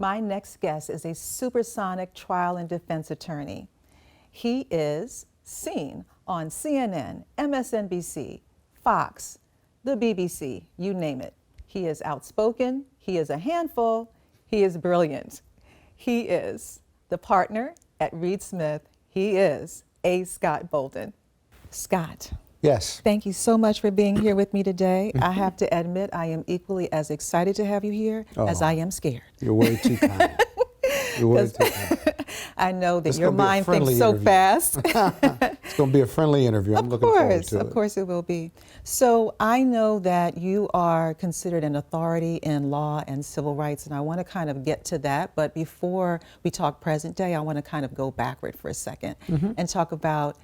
My next guest is a supersonic trial and defense attorney. He is seen on CNN, MSNBC, Fox, the BBC, you name it. He is outspoken, he is a handful, he is brilliant. He is the partner at Reed Smith. He is A. Scott Bolden. Scott. Yes. Thank you so much for being here with me today. I have to admit, I am equally as excited to have you here as I am scared. You're way too kind. You're way too kind. I know that It's your mind thinks so interview. fast. It's going to be a friendly interview. I'm looking forward to it. Of course it will be. So I know that you are considered an authority in law and civil rights, and I want to kind of get to that. But before we talk present day, I want to kind of go backward for a second and talk about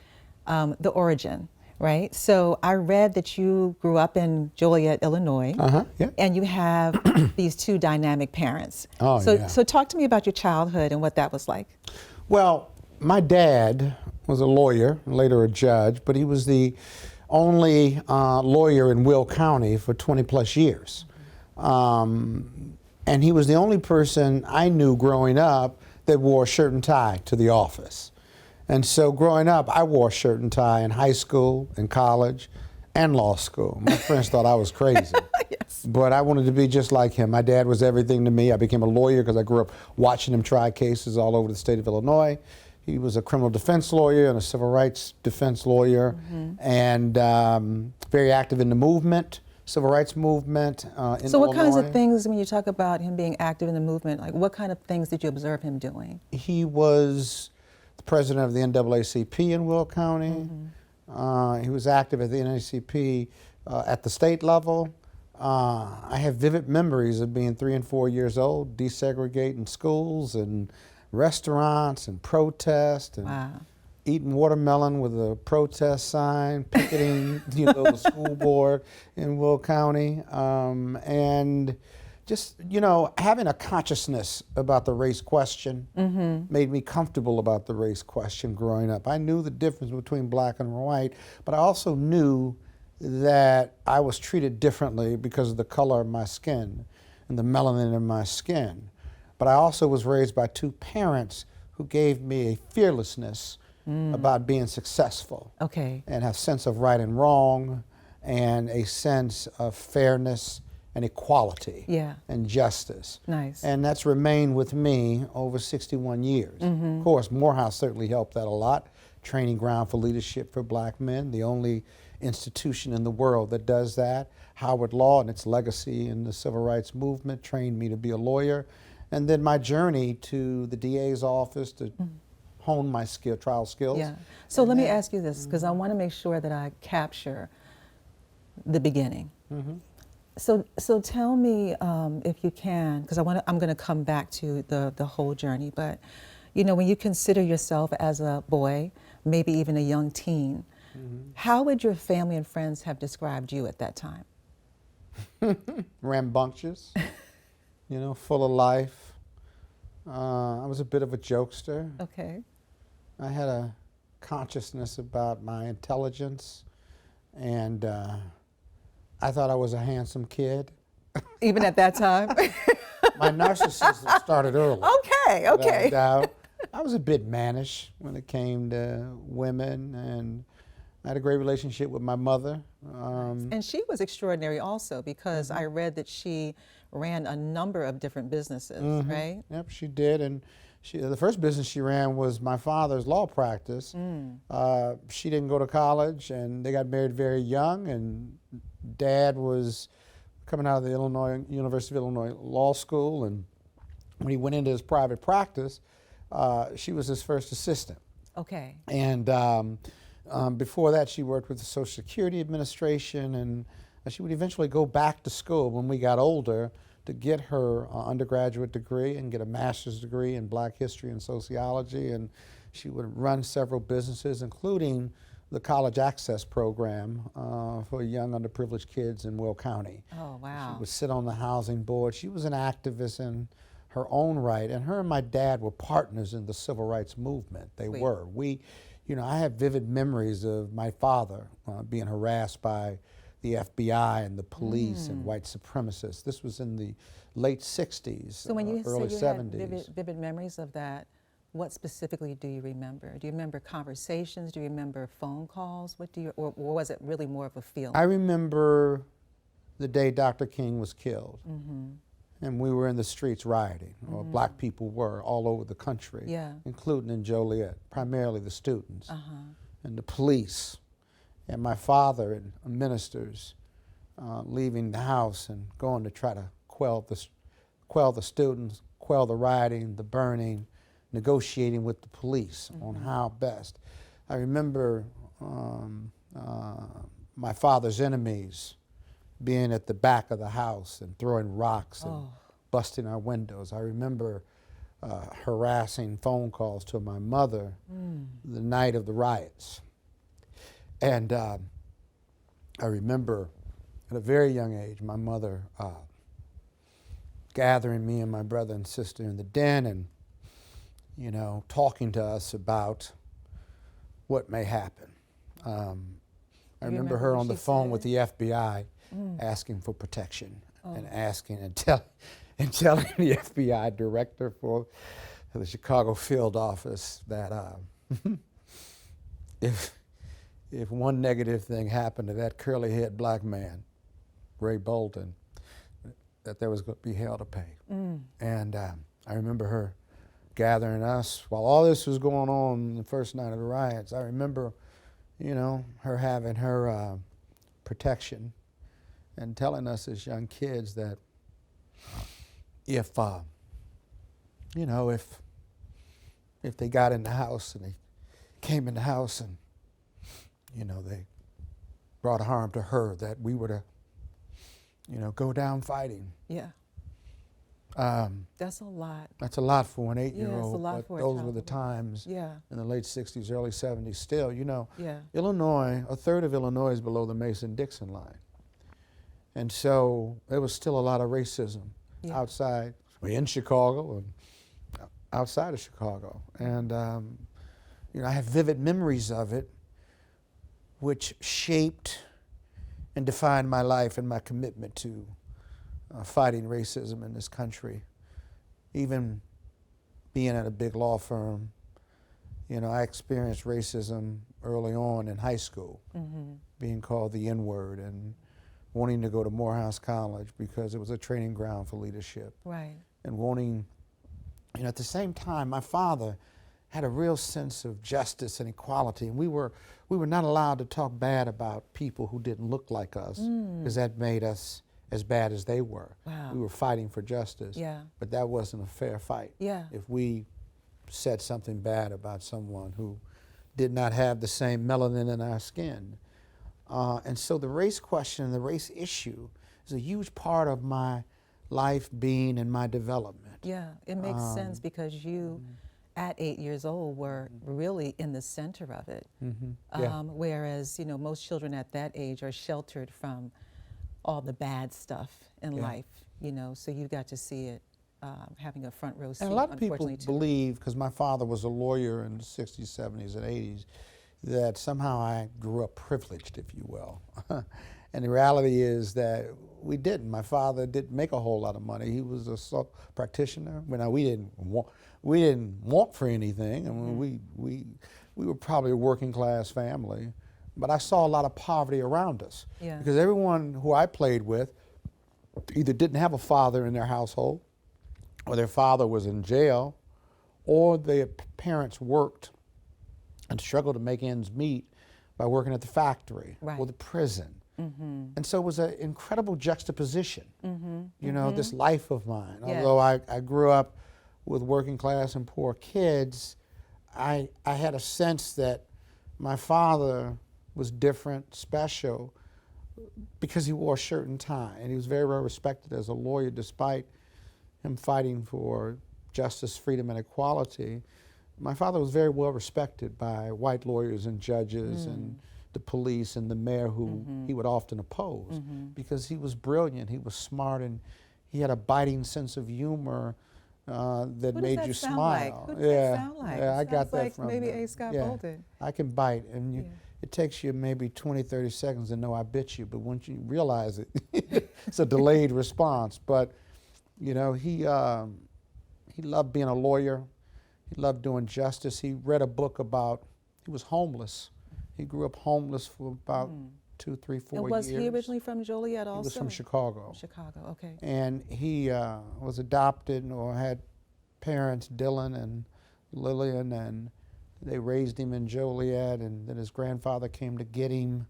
the origin. Right. So I read that you grew up in Joliet, Illinois, Yeah. and you have these two dynamic parents. Oh, so, yeah. So talk to me about your childhood and what that was like. Well, my dad was a lawyer, later a judge, but he was the only lawyer in Will County for 20 plus years. And he was the only person I knew growing up that wore a shirt and tie to the office. And so growing up, I wore a shirt and tie in high school, in college, and law school. My friends thought I was crazy. Yes. But I wanted to be just like him. My dad was everything to me. I became a lawyer because I grew up watching him try cases all over the state of Illinois. He was a criminal defense lawyer and a civil rights defense lawyer, and very active in the movement, civil rights movement in Illinois. So what kinds of things, when you talk about him being active in the movement, like what kind of things did you observe him doing? He was the president of the NAACP in Will County. He was active at the NAACP at the state level. I have vivid memories of being 3 and 4 years old, desegregating schools and restaurants and protest and eating watermelon with a protest sign, picketing the school board in Will County, and just, having a consciousness about the race question made me comfortable about the race question growing up. I knew the difference between black and white, but I also knew that I was treated differently because of the color of my skin and the melanin in my skin. But I also was raised by two parents who gave me a fearlessness about being successful. Okay. And a sense of right and wrong and a sense of fairness and equality and justice. Nice. And that's remained with me over 61 years. Of course, Morehouse certainly helped that a lot. Training ground for leadership for black men, the only institution in the world that does that. Howard Law and its legacy in the civil rights movement trained me to be a lawyer. And then my journey to the DA's office to hone my trial skills. Yeah. So let me ask you this, because I want to make sure that I capture the beginning. So tell me, if you can, because I'm going to come back to the whole journey. But when you consider yourself as a boy, maybe even a young teen, how would your family and friends have described you at that time? Rambunctious, full of life. I was a bit of a jokester. Okay. I had a consciousness about my intelligence, and I thought I was a handsome kid. Even at that time? My narcissism started early. Okay. Without a doubt. I was a bit mannish when it came to women, and I had a great relationship with my mother. And she was extraordinary also, because I read that she ran a number of different businesses, right? Yep, she did. And the first business she ran was my father's law practice. She didn't go to college, and they got married very young, and Dad was coming out of the University of Illinois Law School, and when he went into his private practice, she was his first assistant. Okay. And before that, she worked with the Social Security Administration, and she would eventually go back to school when we got older to get her undergraduate degree and get a master's degree in Black history and sociology. And she would run several businesses, including the college access program for young underprivileged kids in Will County. Oh, wow. She would sit on the housing board. She was an activist in her own right, and her and my dad were partners in the civil rights movement. They were. I have vivid memories of my father being harassed by the FBI and the police and white supremacists. This was in the late 60s, So when you early say you 70s. had vivid memories of that, what specifically do you remember? Do you remember conversations? Do you remember phone calls? What do you, or was it really more of a feeling? I remember the day Dr. King was killed. And we were in the streets rioting, or black people were all over the country, including in Joliet, primarily the students and the police, and my father and ministers leaving the house and going to try to quell the students, quell the rioting, the burning, negotiating with the police on how best. I remember my father's enemies being at the back of the house and throwing rocks and busting our windows. I remember harassing phone calls to my mother the night of the riots. And I remember at a very young age, my mother gathering me and my brother and sister in the den and, you know, talking to us about what may happen. I remember her on the phone with the FBI asking for protection and asking and telling the FBI director for the Chicago field office that if one negative thing happened to that curly-haired black man, Ray Bolden, that there was going to be hell to pay. And I remember her gathering us while all this was going on the first night of the riots. I remember, you know, her having her protection and telling us as young kids that if, you know, if they got in the house and they came in the house and, you know, they brought harm to her, that we were to, you know, go down fighting. Yeah. That's a lot. That's a lot for an 8-year-old. Yeah, it's a lot for a those child. were the times Yeah. in the late 60s, early 70s. Still, you know, Yeah. Illinois, a third of Illinois is below the Mason-Dixon line. And so there was still a lot of racism outside, in Chicago and outside of Chicago. And, you know, I have vivid memories of it, which shaped and defined my life and my commitment to fighting racism in this country. Even being at a big law firm, you know, I experienced racism early on in high school, being called the N-word and wanting to go to Morehouse College because it was a training ground for leadership. Right. And wanting, you know, at the same time, my father had a real sense of justice and equality, and we were not allowed to talk bad about people who didn't look like us, because that made us as bad as they were. Wow. We were fighting for justice, but that wasn't a fair fight. Yeah. If we said something bad about someone who did not have the same melanin in our skin. And so the race question and the race issue is a huge part of my life, being, and my development. Yeah, it makes sense because you, at 8 years old, were really in the center of it. Whereas, you know, most children at that age are sheltered from all the bad stuff in life, you know, so you got to see it having a front row seat, And a lot of people unfortunately, too. believe, because my father was a lawyer in the 60s, 70s, and 80s, that somehow I grew up privileged, if you will. And the reality is that we didn't. My father didn't make a whole lot of money. He was a practitioner. We didn't want for anything. I mean, we were probably a working class family, but I saw a lot of poverty around us. Yeah. Because everyone who I played with either didn't have a father in their household, or their father was in jail, or their parents worked and struggled to make ends meet by working at the factory or the prison. And so it was an incredible juxtaposition, you know, this life of mine. Although I grew up with working class and poor kids, I had a sense that my father was different, special, because he wore a shirt and tie, and he was very well respected as a lawyer, despite him fighting for justice, freedom, and equality. My father was very well respected by white lawyers and judges and the police and the mayor, who he would often oppose, because he was brilliant, he was smart, and he had a biting sense of humor that made you smile. Who does that sound like? Yeah, I got that like from maybe him. A. Scott Yeah, Bolden. I can bite, and it takes you maybe 20, 30 seconds to know I bit you, but once you realize it, it's a delayed response. But, you know, he loved being a lawyer. He loved doing justice. He read a book about, he was homeless. He grew up homeless for about 2, 3, 4 years. And was he originally from Joliet also? He was from Chicago. Chicago, okay. And he was adopted or had parents, Dylan and Lillian, and they raised him in Joliet, and then his grandfather came to get him.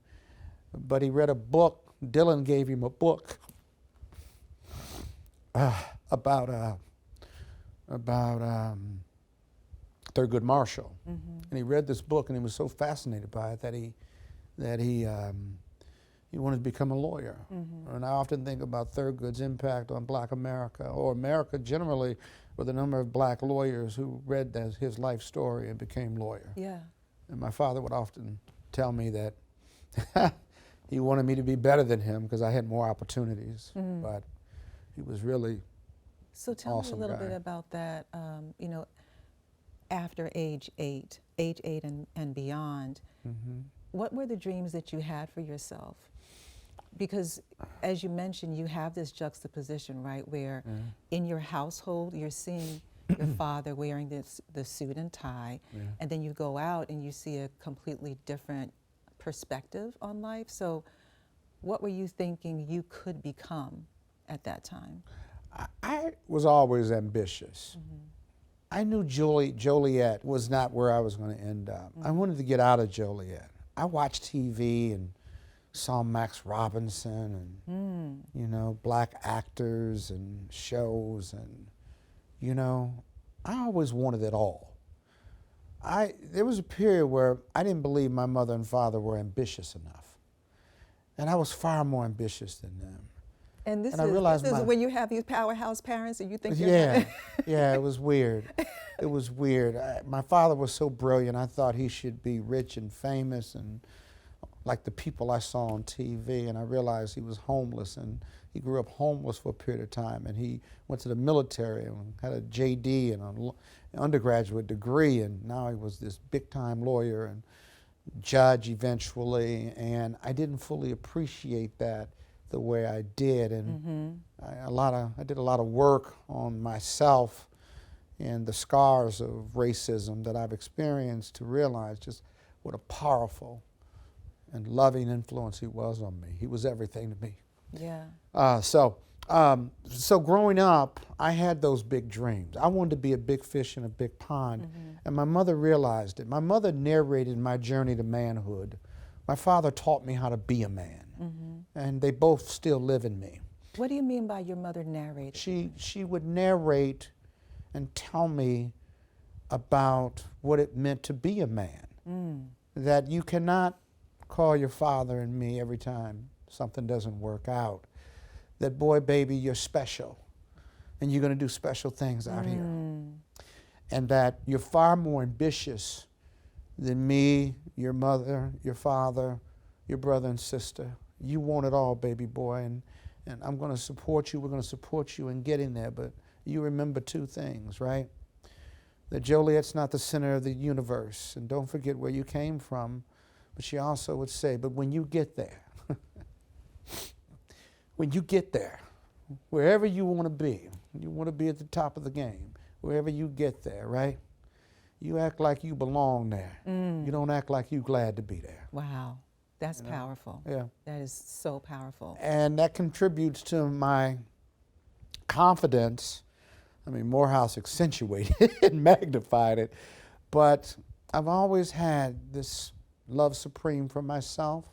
But he read a book. Dylan gave him a book about Thurgood Marshall. And he read this book, and he was so fascinated by it that he wanted to become a lawyer. And I often think about Thurgood's impact on Black America, or America generally, with a number of Black lawyers who read his life story and became lawyer. Yeah. And my father would often tell me that he wanted me to be better than him because I had more opportunities. But he was really So tell awesome me a little guy. bit about that, you know, after age 8 and beyond, what were the dreams that you had for yourself? Because as you mentioned, you have this juxtaposition, right, where in your household you're seeing your father wearing the suit and tie, and then you go out and you see a completely different perspective on life. So what were you thinking you could become at that time? I was always ambitious. I knew Joliet was not where I was going to end up. I wanted to get out of Joliet. I watched TV and saw Max Robinson and, you know, Black actors and shows, and, you know, I always wanted it all. There was a period where I didn't believe my mother and father were ambitious enough. And I was far more ambitious than them. And this I realized is when you have these powerhouse parents and you think you're Yeah, not. yeah, it was weird. It was weird. My father was so brilliant. I thought he should be rich and famous and like the people I saw on TV, and I realized he was homeless, and he grew up homeless for a period of time, and he went to the military and had a JD and an undergraduate degree, and now he was this big-time lawyer and judge eventually, and I didn't fully appreciate that the way I did, and I did a lot of work on myself and the scars of racism that I've experienced to realize just what a powerful and loving influence he was on me. He was everything to me. Yeah. So growing up, I had those big dreams. I wanted to be a big fish in a big pond, and my mother realized it. My mother narrated my journey to manhood. My father taught me how to be a man, and they both still live in me. What do you mean by your mother narrated? She would narrate and tell me about what it meant to be a man, that you cannot call your father and me every time something doesn't work out. That, boy, baby, you're special, and you're going to do special things out here. And that you're far more ambitious than me, your mother, your father, your brother and sister. You want it all, baby boy, and I'm going to support you. We're going to support you in getting there, but you remember 2 things, right? That Joliet's not the center of the universe, and don't forget where you came from. But she also would say, but when you get there, when you get there, wherever you want to be at the top of the game, wherever you get there, right? You act like you belong there. You don't act like you're glad to be there. Wow, that's powerful. Yeah. That is so powerful. And that contributes to my confidence. I mean, Morehouse accentuated it and magnified it, but I've always had this love supreme for myself.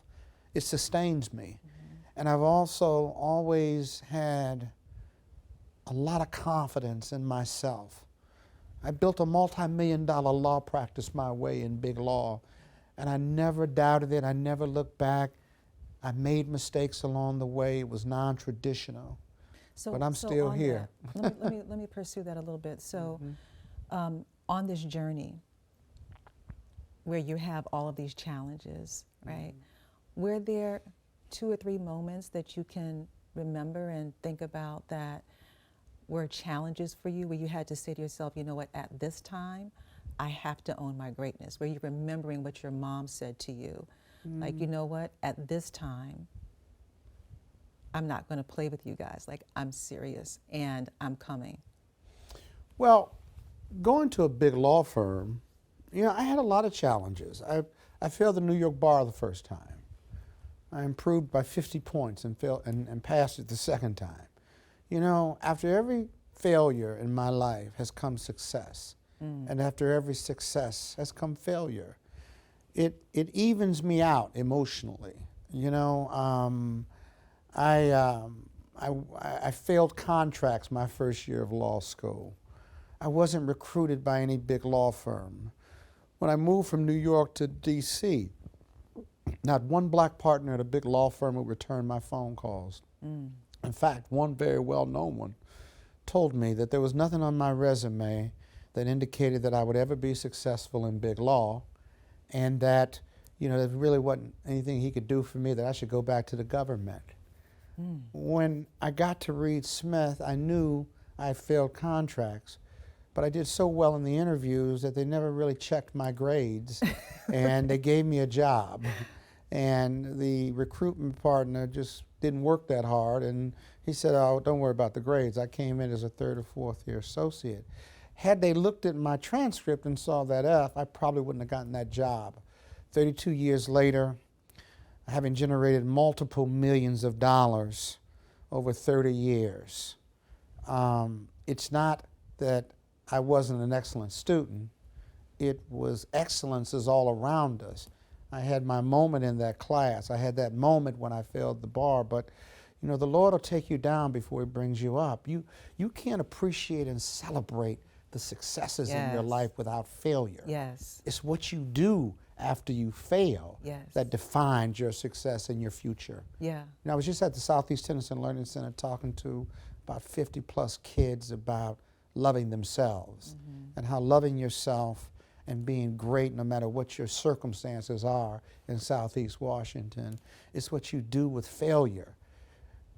It sustains me. And I've also always had a lot of confidence in myself. I built a multi-million-dollar law practice my way in big law, and I never doubted it. I never looked back. I made mistakes along the way. It was non-traditional, but I'm still on here. that, let me pursue that a little bit. So on this journey where you have all of these challenges, right, were there 2 or 3 moments that you can remember and think about that were challenges for you, where you had to say to yourself, you know what, at this time, I have to own my greatness? Were you remembering what your mom said to you Like, you know what? At this time, I'm not going to play with you guys. Like, I'm serious and I'm coming. Well, going to a big law firm, you know, I had a lot of challenges. I failed the New York bar the first time. I improved by 50 points and passed it the second time. You know, after every failure in my life has come success, and after every success has come failure. It evens me out emotionally. You know, I failed contracts my first year of law school. I wasn't recruited by any big law firm. When I moved from New York to D.C., not one black partner at a big law firm would return my phone calls. In fact, one very well-known one told me that there was nothing on my resume that indicated that I would ever be successful in big law, and that, you know, there really wasn't anything he could do for me, that I should go back to the government. When I got to Reed Smith, I knew I failed contracts, but I did so well in the interviews that they never really checked my grades, and they gave me a job. And the recruitment partner just didn't work that hard, and he said, oh, don't worry about the grades. I came in as a third or fourth year associate. Had they looked at my transcript and saw that F, I probably wouldn't have gotten that job. 32 years later, having generated multiple millions of dollars over 30 years, it's not that I wasn't an excellent student. It was excellence is all around us. I had my moment in that class. I had that moment when I failed the bar, but you know, the Lord will take you down before he brings you up. You can't appreciate and celebrate the successes in your life without failure. Yes. It's what you do after you fail that defines your success and your future. Yeah. You know, I was just at the Southeast Tennessee Learning Center talking to about 50 plus kids about loving themselves and how loving yourself and being great no matter what your circumstances are in Southeast Washington is what you do with failure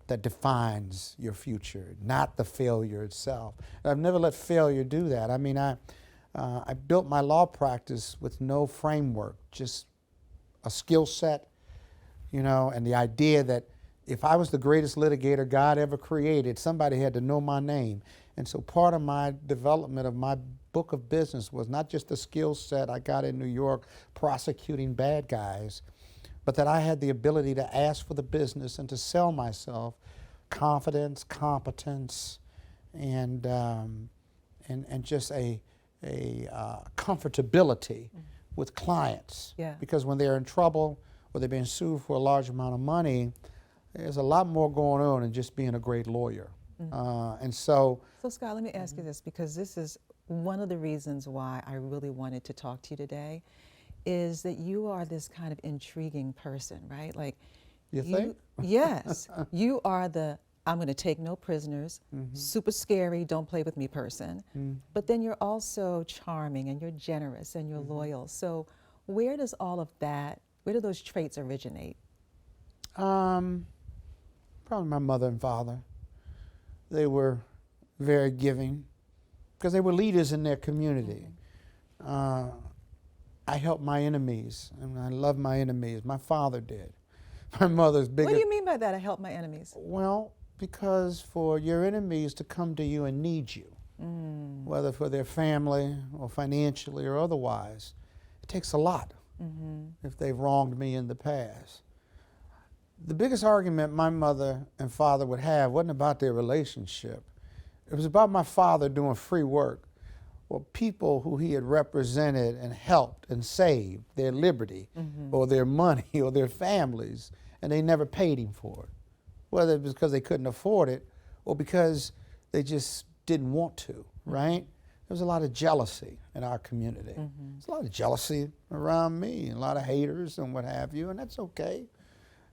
that defines your future, not the failure itself. And I've never let failure do that. I mean, I built my law practice with no framework, just a skill set, you know, and the idea that if I was the greatest litigator God ever created, somebody had to know my name. And so part of my development of my book of business was not just the skill set I got in New York prosecuting bad guys, but that I had the ability to ask for the business and to sell myself confidence, competence, and just a comfortability with clients. Yeah. Because when they're in trouble or they're being sued for a large amount of money, there's a lot more going on than just being a great lawyer. And so... So Scott, let me ask you this, because this is one of the reasons why I really wanted to talk to you today, is that you are this kind of intriguing person, right? Like, you think? Yes. You are the, I'm going to take no prisoners, super scary, don't play with me person. But then you're also charming and you're generous and you're loyal. So where does all of that, where do those traits originate? Probably my mother and father. They were very giving because they were leaders in their community. I helped my enemies, and I love my enemies. My father did. My mother's big. What do you mean by that, I help my enemies? Well, because for your enemies to come to you and need you, whether for their family or financially or otherwise, it takes a lot if they've wronged me in the past. The biggest argument my mother and father would have wasn't about their relationship. It was about my father doing free work or people who he had represented and helped and saved their liberty or their money or their families, and they never paid him for it, whether it was because they couldn't afford it or because they just didn't want to, right? There was a lot of jealousy in our community. There's a lot of jealousy around me, and a lot of haters and what have you, and that's okay.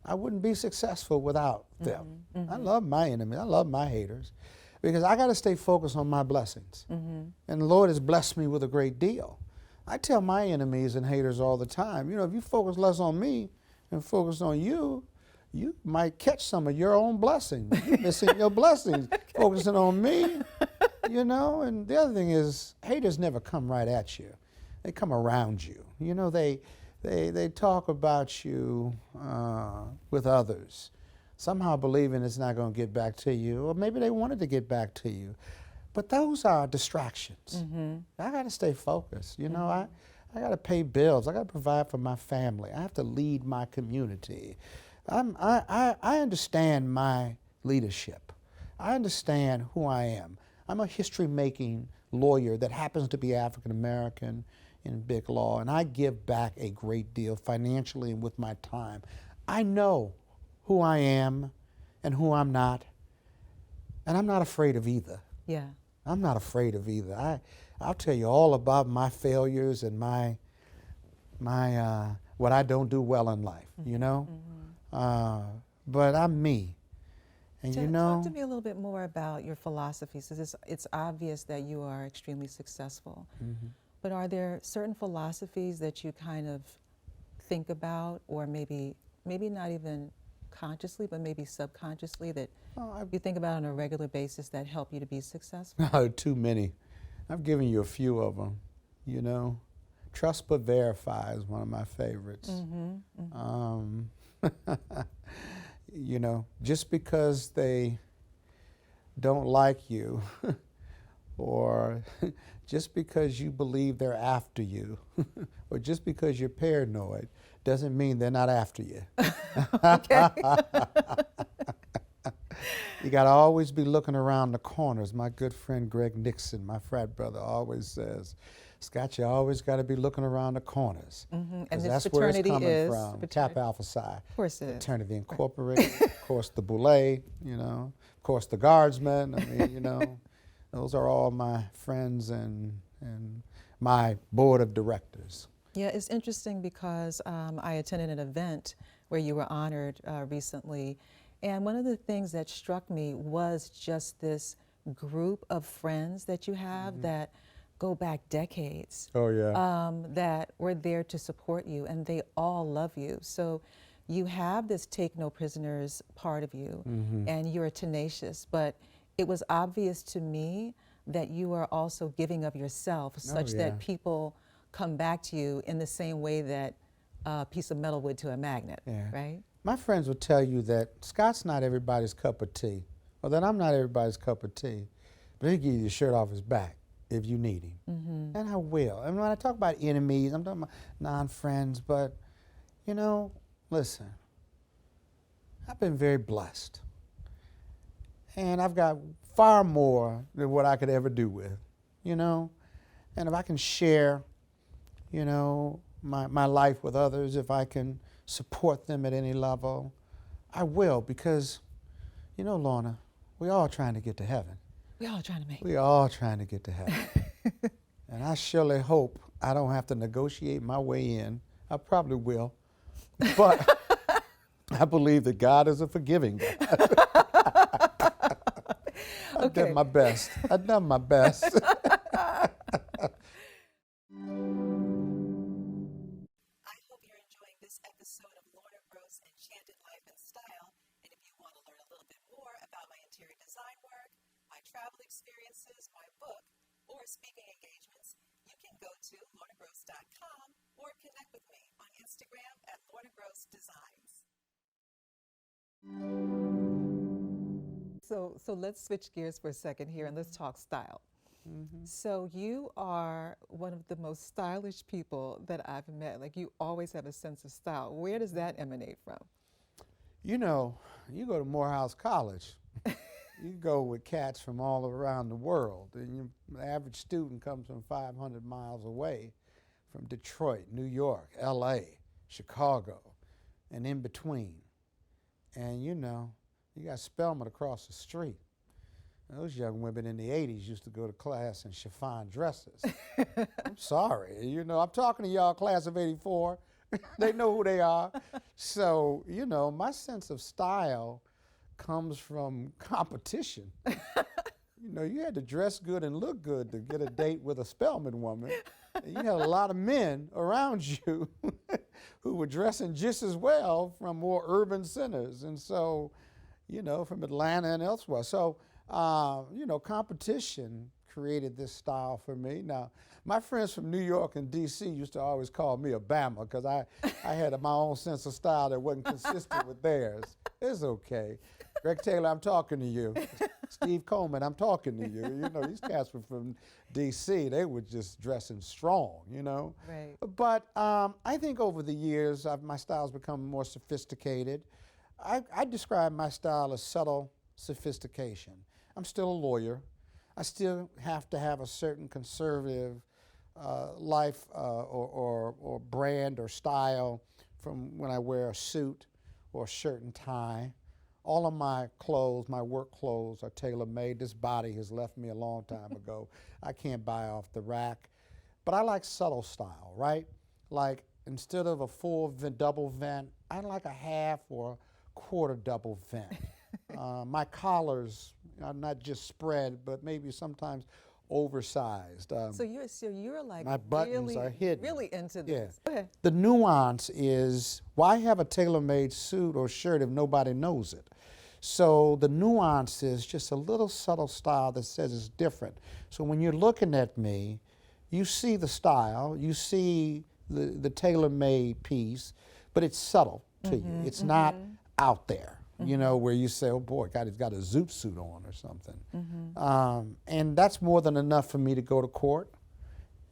I wouldn't be successful without them. I love my enemies. I love my haters because I got to stay focused on my blessings. And the Lord has blessed me with a great deal. I tell my enemies and haters all the time, you know, if you focus less on me and focus on you, you might catch some of your own blessings. You're missing your blessings, focusing on me, you know. And the other thing is, haters never come right at you. They come around you. You know, they they talk about you with others, somehow believing it's not going to get back to you, or maybe they wanted to get back to you. But those are distractions. I got to stay focused. You know, I got to pay bills. I got to provide for my family. I have to lead my community. I understand my leadership. I understand who I am. I'm a history-making lawyer that happens to be African American in big law, and I give back a great deal financially and with my time. I know who I am and who I'm not, and I'm not afraid of either. Yeah. I'm not afraid of either. I'll tell you all about my failures and my what I don't do well in life, you know? But I'm me. And you know, talk to me a little bit more about your philosophies. It's obvious that you are extremely successful. But are there certain philosophies that you kind of think about, or maybe not even consciously, but maybe subconsciously, that you think about on a regular basis that help you to be successful? No, too many. I've given you a few of them. You know, trust but verify is one of my favorites. You know, just because they don't like you, or just because you believe they're after you, or just because you're paranoid, doesn't mean they're not after you. Okay. You got to always be looking around the corners. My good friend Greg Nixon, my frat brother, always says, Scott, you always got to be looking around the corners. And Because this that's where it's fraternity coming is from. Kappa Alpha Psi. Of course it is. Fraternity Incorporated, of course the Boule, you know, of course the Guardsmen. I mean, you know, those are all my friends and my board of directors. Yeah, it's interesting because I attended an event where you were honored recently, and one of the things that struck me was just this group of friends that you have that go back decades. Oh, yeah. That were there to support you, and they all love you. So you have this take no prisoners part of you, and you're tenacious, but it was obvious to me that you are also giving of yourself such that people come back to you in the same way that a piece of metal would to a magnet, right? My friends will tell you that Scott's not everybody's cup of tea, or that I'm not everybody's cup of tea, but he'll give you the shirt off his back if you need him. And I will. And when I talk about enemies, I'm talking about non-friends, but, you know, listen, I've been very blessed. And I've got far more than what I could ever do with, you know? And if I can share, you know, my life with others, if I can support them at any level, I will, because, you know, Lorna, we're all trying to get to heaven. We're all trying to make it. We're all trying to get to heaven. And I surely hope I don't have to negotiate my way in. I probably will. But I believe that God is a forgiving God. I've done my best. I've done my best. I hope you're enjoying this episode of Lorna Gross Enchanted Life and Style. And if you want to learn a little bit more about my interior design work, my travel experiences, my book, or speaking engagements, you can go to lornagross.com or connect with me on Instagram at lornagrossdesigns. So let's switch gears for a second here and let's talk style. So you are one of the most stylish people that I've met. Like, you always have a sense of style. Where does that emanate from? You know, you go to Morehouse College, you go with cats from all around the world, and the average student comes from 500 miles away, from Detroit, New York, LA, Chicago, and in between. And you know, you got Spelman across the street. Those young women in the 80s used to go to class in chiffon dresses. I'm sorry, you know, I'm talking to y'all class of 84. They know who they are. So, you know, my sense of style comes from competition. You know, you had to dress good and look good to get a date with a Spelman woman. And you had a lot of men around you who were dressing just as well from more urban centers. And so, you know, from Atlanta and elsewhere. So, you know, competition created this style for me. Now, my friends from New York and D.C. used to always call me a Bama because I had my own sense of style that wasn't consistent with theirs. It's okay. Greg Taylor, I'm talking to you. Steve Coleman, I'm talking to you. You know, these cats were from D.C. They were just dressing strong, you know. Right. But I think over the years, my style's become more sophisticated. I describe my style as subtle sophistication. I'm still a lawyer. I still have to have a certain conservative life or brand or style from when I wear a suit or a shirt and tie. All of my clothes, my work clothes, are tailor-made. This body has left me a long time ago. I can't buy off the rack. But I like subtle style, right? Like instead of a full double vent, I like a half or quarter double vent. My collars are not just spread, but maybe sometimes oversized. So you're like my buttons really, are hidden. really into this. Yeah. Okay. The nuance is, why have a tailor-made suit or shirt if nobody knows it? So the nuance is just a little subtle style that says it's different. So when you're looking at me, you see the style, you see the tailor-made piece, but it's subtle to you. It's not out there, you know, where you say, oh boy, God, he's got a zoot suit on or something. And that's more than enough for me to go to court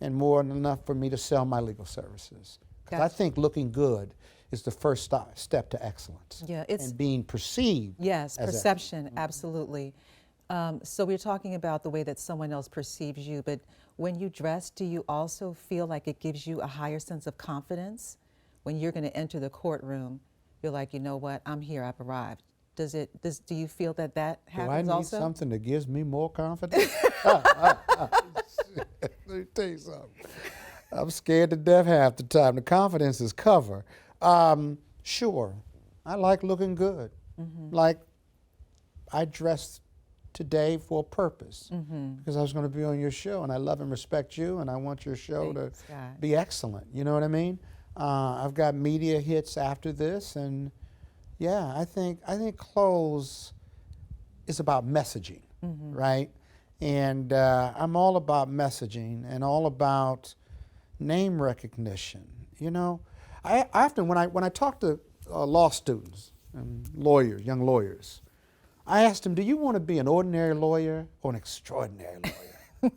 and more than enough for me to sell my legal services. Because I think looking good is the first step to excellence. Yeah, it's and being perceived. Yes, as perception, absolutely. So we're talking about the way that someone else perceives you, but when you dress, do you also feel like it gives you a higher sense of confidence? When you're going to enter the courtroom, you're like, you know what, I'm here, I've arrived. Do you feel that happens also? Do I need something that gives me more confidence? Let me tell you something. I'm scared to death half the time. The confidence is cover. Sure, I like looking good. Like I dressed today for a purpose because I was going to be on your show, and I love and respect you, and I want your show to be excellent. You know what I mean? I've got media hits after this, and yeah, I think clothes is about messaging, right? And I'm all about messaging and all about name recognition. You know, I often when I talk to law students and lawyers, young lawyers, I ask them, do you want to be an ordinary lawyer or an extraordinary lawyer?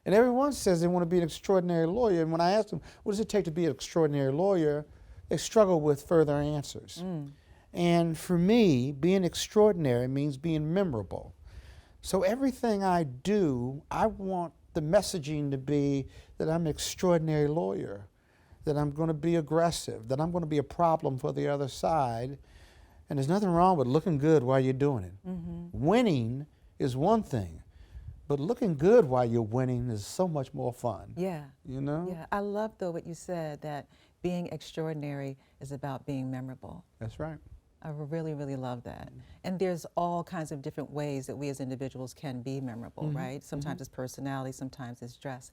And everyone says they want to be an extraordinary lawyer. And when I ask them, what does it take to be an extraordinary lawyer, they struggle with further answers. And for me, being extraordinary means being memorable. So everything I do, I want the messaging to be that I'm an extraordinary lawyer, that I'm going to be aggressive, that I'm going to be a problem for the other side. And there's nothing wrong with looking good while you're doing it. Winning is one thing, but looking good while you're winning is so much more fun. Yeah. You know? Yeah. I love, though, what you said, that being extraordinary is about being memorable. That's right. I really, really love that. And there's all kinds of different ways that we as individuals can be memorable, right? Sometimes it's personality, sometimes it's dress.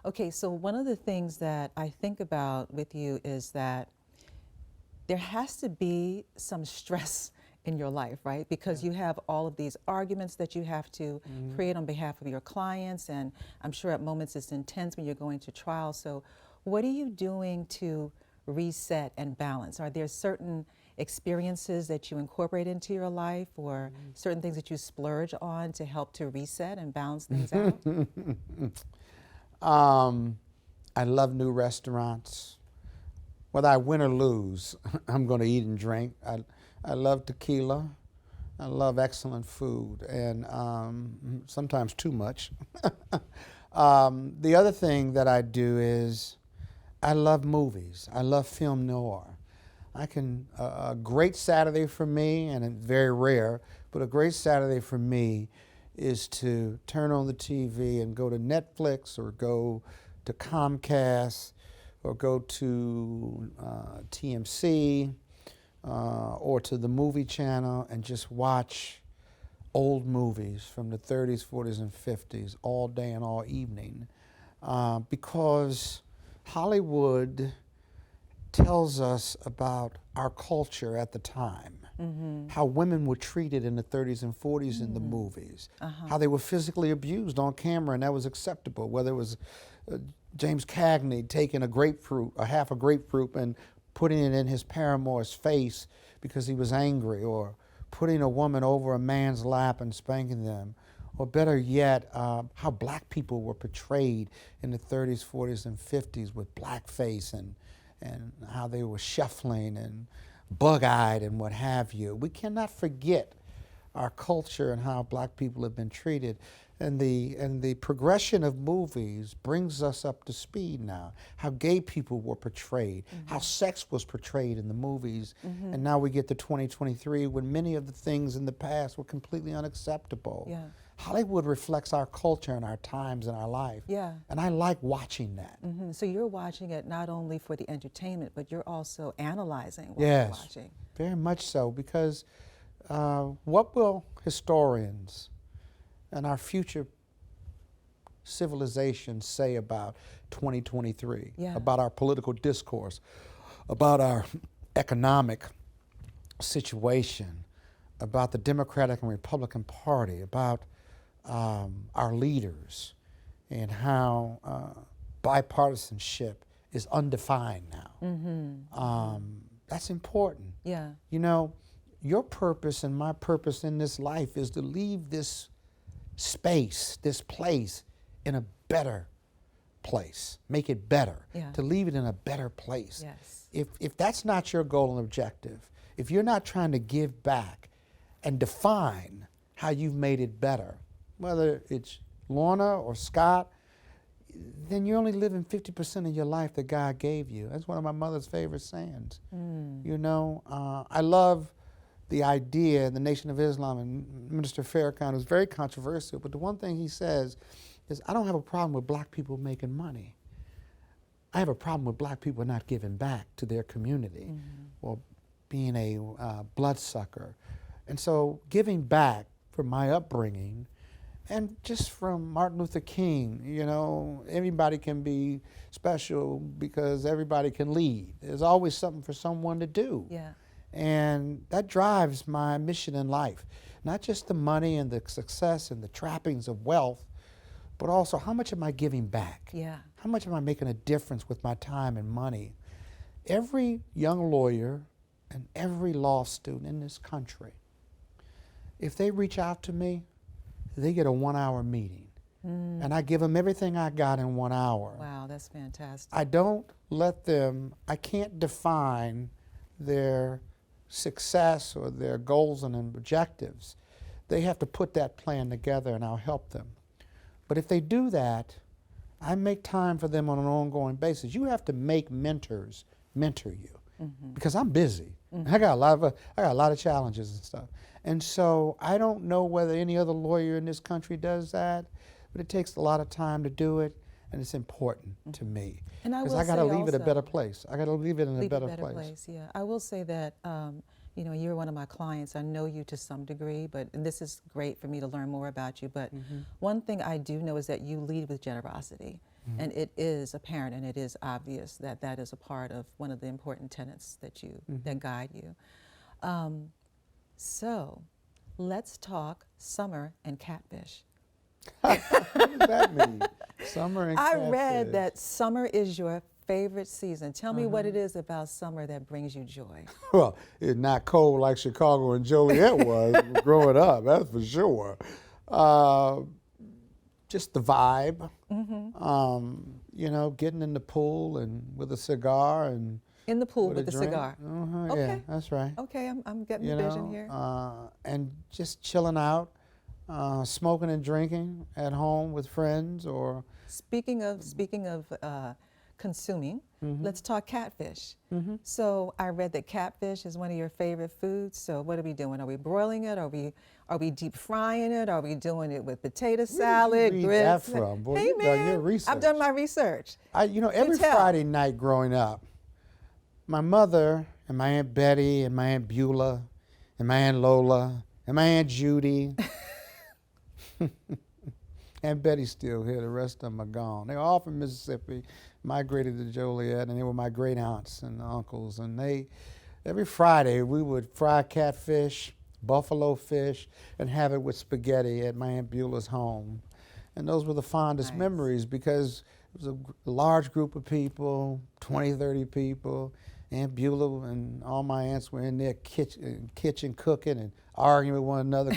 Okay, so one of the things that I think about with you is that there has to be some stress in your life, right? Because you have all of these arguments that you have to create on behalf of your clients, and I'm sure at moments it's intense when you're going to trial. So what are you doing to reset and balance? Are there certain experiences that you incorporate into your life, or certain things that you splurge on to help to reset and balance things out? I love new restaurants. Whether I win or lose, I'm going to eat and drink. I love tequila. I love excellent food, and sometimes too much. The other thing that I do is I love movies. I love film noir. A great Saturday for me, and it's very rare, but a great Saturday for me is to turn on the TV and go to Netflix or go to Comcast or go to TMC or to the movie channel and just watch old movies from the 30s, 40s, and 50s all day and all evening, because Hollywood tells us about our culture at the time. how women were treated in the 30s and 40s in the movies, how they were physically abused on camera, and that was acceptable, whether it was James Cagney taking a grapefruit, a half a grapefruit, and putting it in his paramour's face because he was angry, or putting a woman over a man's lap and spanking them, or better yet, how black people were portrayed in the 30s, 40s, and 50s with blackface, and how they were shuffling and bug-eyed and what have you. We cannot forget our culture and how black people have been treated. And the progression of movies brings us up to speed now. How gay people were portrayed, how sex was portrayed in the movies. And now we get to 2023 when many of the things in the past were completely unacceptable. Yeah. Hollywood reflects our culture and our times and our life. Yeah. And I like watching that. So you're watching it not only for the entertainment, but you're also analyzing what Yes, you're watching. very much so, because what will historians and our future civilization say about 2023, Yeah. about our political discourse, about our economic situation, about the Democratic and Republican Party, about our leaders, and how bipartisanship is undefined now. That's important. Yeah. You know, your purpose and my purpose in this life is to leave this space, this place, in a better place, make it better, Yeah. to leave it in a better place. Yes. If that's not your goal and objective, if you're not trying to give back and define how you've made it better, whether it's Lorna or Scott, then you're only living 50% of your life that God gave you. That's one of my mother's favorite sayings. You know, I love the idea, the Nation of Islam, and Minister Farrakhan was very controversial, but the one thing he says is, I don't have a problem with black people making money. I have a problem with black people not giving back to their community or being a bloodsucker. And so giving back from my upbringing, and just from Martin Luther King, you know, everybody can be special because everybody can lead. There's always something for someone to do. Yeah. And that drives my mission in life. Not just the money and the success and the trappings of wealth, but also how much am I giving back? Yeah. How much am I making a difference with my time and money? Every young lawyer and every law student in this country, if they reach out to me, they get a 1-hour meeting. And I give them everything I got in 1 hour. Wow, that's fantastic. I don't let them, I can't define their success or their goals and objectives. They have to put that plan together and I'll help them. But if they do that, I make time for them on an ongoing basis. You have to make mentors mentor you because I'm busy. I got a lot of challenges and stuff. And so I don't know whether any other lawyer in this country does that, but it takes a lot of time to do it, and it's important to me. And I Because will I got to say leave it a also- better place. I got to leave it in a Leave better a better place. Yeah, I will say that you know, you're one of my clients. I know you to some degree, but and this is great for me to learn more about you. But one thing I do know is that you lead with generosity, and it is apparent and it is obvious that that is a part of one of the important tenets that you that guide you. So, let's talk summer and catfish. What does that mean? Summer and I read catfish. that summer is your favorite season. Tell me what it is about summer that brings you joy. Well, it's not cold like Chicago and Joliet was growing up, that's for sure. Just the vibe, you know, getting in the pool and with a cigar and In the pool with with a the drink. cigar. Yeah, Okay. that's right. Okay, I'm getting You the vision know, here. and just chilling out, smoking and drinking at home with friends or. Speaking of consuming, let's talk catfish. So I read that catfish is one of your favorite foods. So what are we doing? Are we broiling it? Are we deep frying it? Are we doing it with potato salad, Where did you read that grits? from? Boy, Hey you've man, done your research. I've done my research. You know, every tell. Friday night growing up, my mother and my Aunt Betty and my Aunt Beulah and my Aunt Lola and my Aunt Judy. Aunt Betty's still here, the rest of them are gone. They were all from Mississippi, migrated to Joliet, and they were my great aunts and uncles. And they every Friday we would fry catfish, buffalo fish, and have it with spaghetti at my Aunt Beulah's home. And those were the fondest Nice. memories because it was a large group of people, 20, 30 people. Aunt Beulah and all my aunts were in their kitchen cooking and arguing with one another.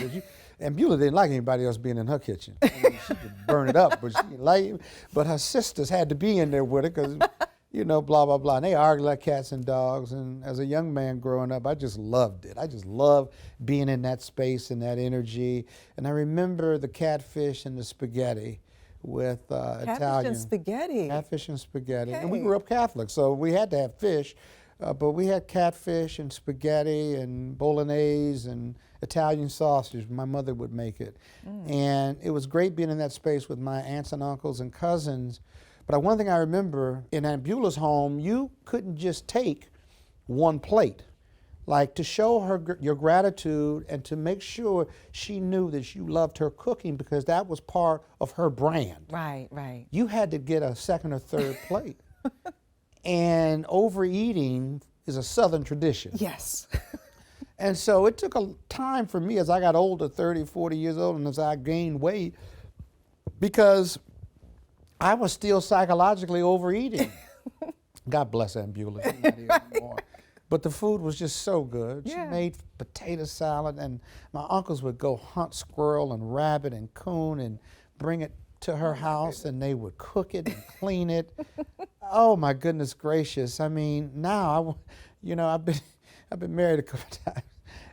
Aunt Beulah didn't like anybody else being in her kitchen. I mean, she could burn it up, but she didn't like it. But her sisters had to be in there with her because, you know, blah, blah, blah. And they argued like cats and dogs. And as a young man growing up, I just loved it. I just loved being in that space and that energy. And I remember the catfish and the spaghetti with Italian. Catfish and spaghetti. Catfish and spaghetti. Okay. And we grew up Catholic, so we had to have fish. But we had catfish and spaghetti and bolognese and Italian sausage. My mother would make it. And it was great being in that space with my aunts and uncles and cousins. But one thing I remember, in Aunt Beulah's home, you couldn't just take one plate. Like, to show her your gratitude and to make sure she knew that you loved her cooking, because that was part of her brand. Right, right. You had to get a second or third plate. And overeating is a Southern tradition. Yes. And so it took a time for me as I got older, 30, 40 years old, and as I gained weight, because I was still psychologically overeating. God bless Aunt Beulah. She's not here anymore. But the food was just so good. Yeah. She made potato salad, and my uncles would go hunt squirrel and rabbit and coon and bring it to her house, and they would cook it and clean it. Oh my goodness gracious! I mean, now I've been married a couple of times,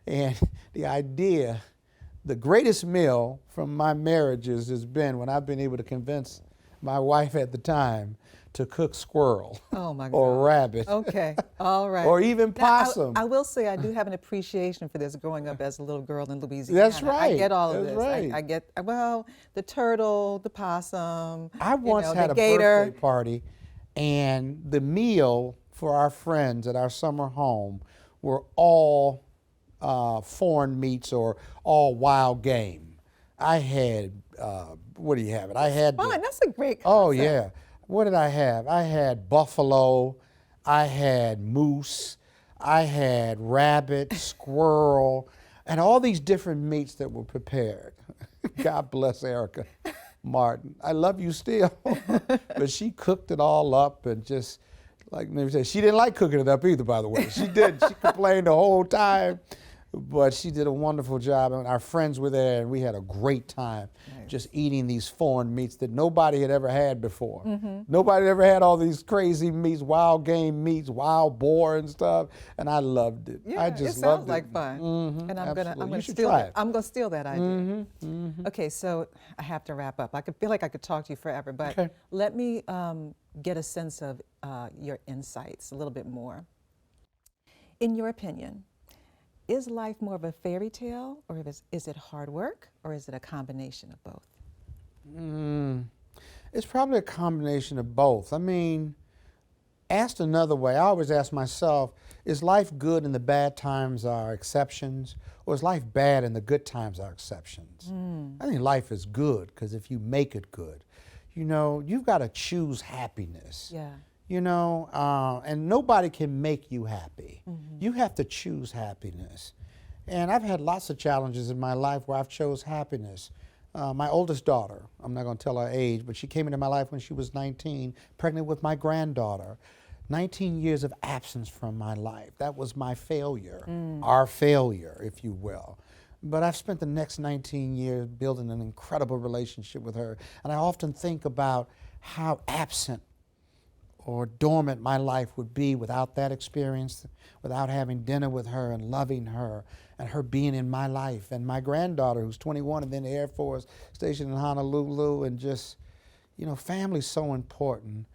and the idea, the greatest meal from my marriages has been when I've been able to convince my wife at the time to cook squirrel. Oh my God. Or rabbit. Okay, all right. Or even Now, possum. I will say I do have an appreciation for this growing up as a little girl in Louisiana. That's right. I get all of That's this. right. I get, well, the turtle, the possum. I once had the a gator. birthday party, and the meal for our friends at our summer home were all foreign meats or all wild game. I had, what do you have it? I had. Fine, that's a great concept. Oh yeah. What did I have? I had buffalo, I had moose, I had rabbit, squirrel, and all these different meats that were prepared. God bless Erica Martin. I love you still. But she cooked it all up, and just, like maybe say, she didn't like cooking it up either, by the way. She did. She complained the whole time. But she did a wonderful job, and our friends were there, and we had a great time just eating these foreign meats that nobody had ever had before. Nobody had ever had all these crazy meats, wild game meats, wild boar and stuff, and I loved it. Yeah, I just it sounds loved like it. fun. And I'm absolutely. gonna You should steal try that. it. I'm gonna steal that idea. Okay, so I have to wrap up. I could feel like I could talk to you forever, but Okay. let me get a sense of your insights a little bit more. In your opinion, is life more of a fairy tale, or is it hard work, or is it a combination of both? It's probably a combination of both. I mean, asked another way, I always ask myself, is life good and the bad times are exceptions, or is life bad and the good times are exceptions? I think life is good, because if you make it good, you've got to choose happiness. Yeah. And nobody can make you happy. You have to choose happiness. And I've had lots of challenges in my life where I've chose happiness. My oldest daughter, I'm not going to tell her age, but she came into my life when she was 19, pregnant with my granddaughter. 19 years of absence from my life. That was my failure, our failure, if you will. But I've spent the next 19 years building an incredible relationship with her. And I often think about how absent or dormant my life would be without that experience, without having dinner with her and loving her and her being in my life. And my granddaughter, who's 21 and in the Air Force, stationed in Honolulu, and just, family's so important.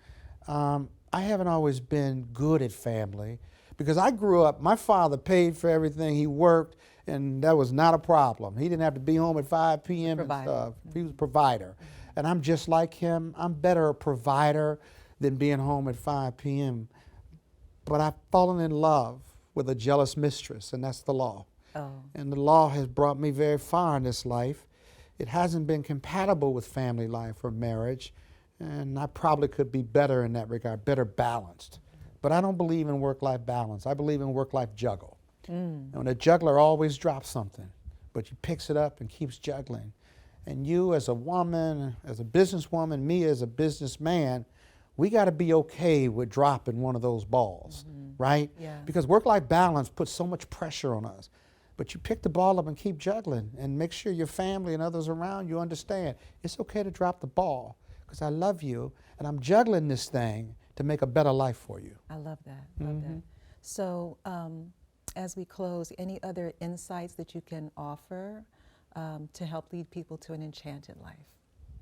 I haven't always been good at family because I grew up, my father paid for everything, he worked, and that was not a problem. He didn't have to be home at 5 p.m. and stuff. He was a provider. And I'm just like him. I'm better a provider than being home at 5 p.m. But I've fallen in love with a jealous mistress, and that's the law. Oh. And the law has brought me very far in this life. It hasn't been compatible with family life or marriage, and I probably could be better in that regard, better balanced. But I don't believe in work-life balance. I believe in work-life juggle. And a juggler always drops something, but he picks it up and keeps juggling. And you as a woman, as a businesswoman, me as a businessman, we got to be okay with dropping one of those balls, right? Yeah. Because work-life balance puts so much pressure on us. But you pick the ball up and keep juggling and make sure your family and others around you understand it's okay to drop the ball because I love you and I'm juggling this thing to make a better life for you. I love that. Love that. So, as we close, any other insights that you can offer to help lead people to an enchanted life?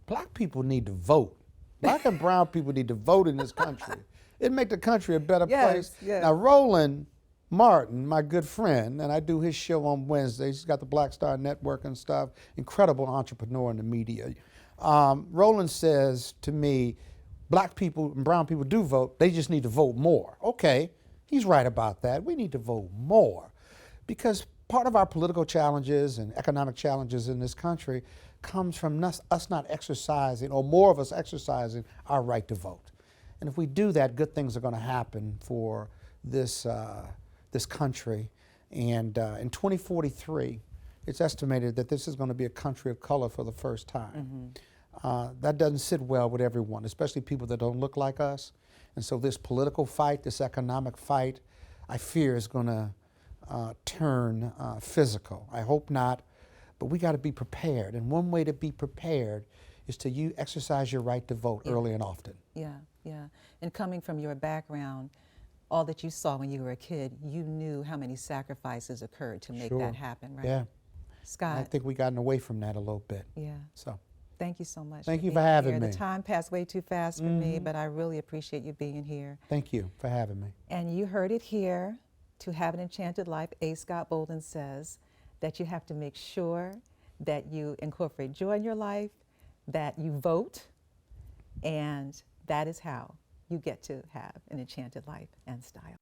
Black people need to vote. Black and brown people need to vote in this country. It'd make the country a better place. Yes. Now, Roland Martin, my good friend, and I do his show on Wednesdays. He's got the Black Star Network and stuff. Incredible entrepreneur in the media. Roland says to me, black people and brown people do vote. They just need to vote more. Okay, he's right about that. We need to vote more because part of our political challenges and economic challenges in this country comes from us not exercising, or more of us exercising, our right to vote. And if we do that, good things are going to happen for this country. And in 2043, it's estimated that this is going to be a country of color for the first time. That doesn't sit well with everyone, especially people that don't look like us. And so this political fight, this economic fight, I fear is going to turn physical. I hope not, but we got to be prepared. And one way to be prepared is to exercise your right to vote early and often. Yeah. And coming from your background, all that you saw when you were a kid, you knew how many sacrifices occurred to make that happen, right? Yeah. Scott. I think we've gotten away from that a little bit. Yeah. So. Thank you so much. Thank you for being having here. me. The time passed way too fast for me, but I really appreciate you being here. Thank you for having me. And you heard it here. To have an enchanted life, A. Scott Bolden says that you have to make sure that you incorporate joy in your life, that you vote, and that is how you get to have an enchanted life and style.